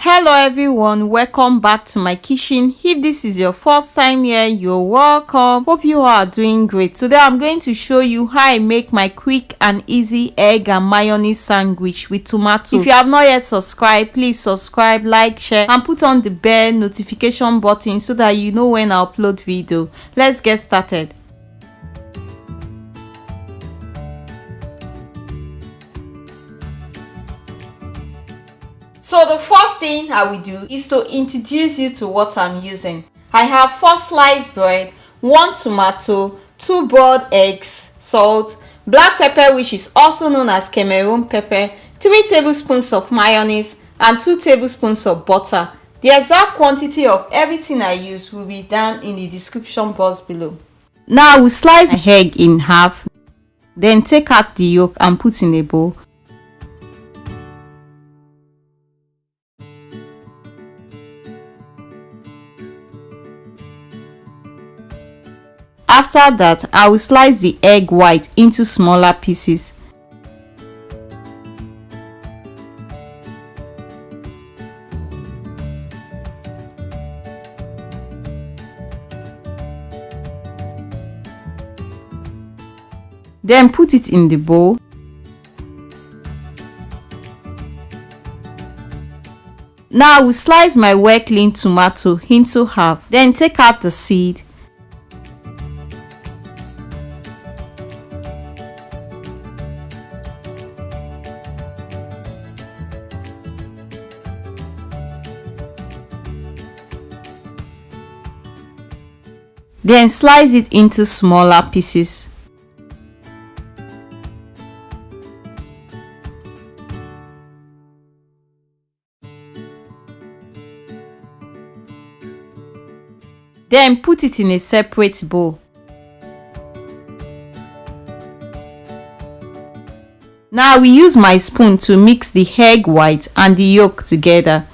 Hello everyone, welcome back to my kitchen. If this is your first time here, you're welcome. Hope you are doing great. Today I'm going to show you how I make my quick and easy egg and mayonnaise sandwich with tomato. If you have not yet subscribed, please subscribe, like, share and put on the bell notification button so that you know when I upload video. Let's get started. So the first thing I will do is to introduce you to what I'm using. I have 4 sliced bread, 1 tomato, 2 boiled eggs, salt, black pepper which is also known as Cameroon pepper, 3 tablespoons of mayonnaise and 2 tablespoons of butter. The exact quantity of everything I use will be down in the description box below. Now we slice my egg in half, then take out the yolk and put in a bowl. After that, I will slice the egg white into smaller pieces. Then put it in the bowl. Now I will slice my well cleaned tomato into half, then take out the seed. Then slice it into smaller pieces. Then put it in a separate bowl. Now we use my spoon to mix the egg white and the yolk together.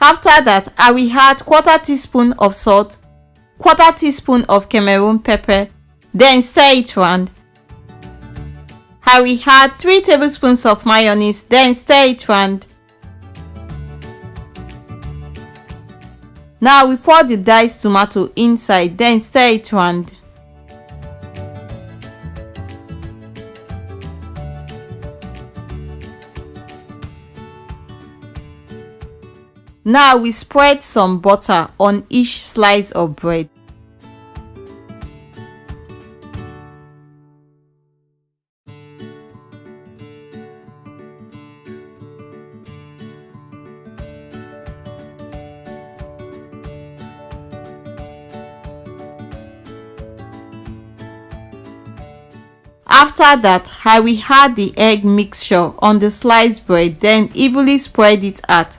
After that, I will add 1/4 teaspoon of salt, 1/4 teaspoon of Cameroon pepper, then stir it round. I will add 3 tablespoons of mayonnaise, then stir it round. Now we pour the diced tomato inside, then stir it round. Now we spread some butter on each slice of bread. After that, I will add the egg mixture on the sliced bread, then evenly spread it out.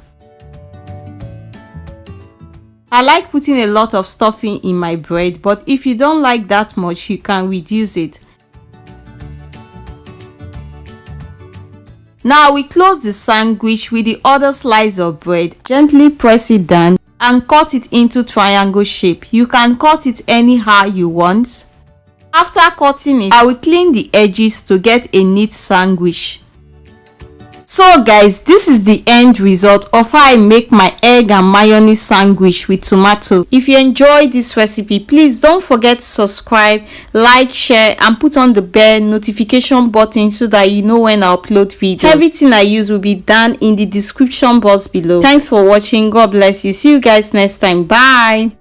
I like putting a lot of stuffing in my bread, but if you don't like that much, you can reduce it. Now we close the sandwich with the other slice of bread. Gently press it down and cut it into triangle shape. You can cut it anyhow you want. After cutting it, I will clean the edges to get a neat sandwich. So guys, this is the end result of how I make my egg and mayonnaise sandwich with tomato. If you enjoyed this recipe, please don't forget to subscribe, like, share and put on the bell notification button so that you know when I upload video. Everything I use will be down in the description box below. Thanks for watching. God bless you. See you guys next time. Bye.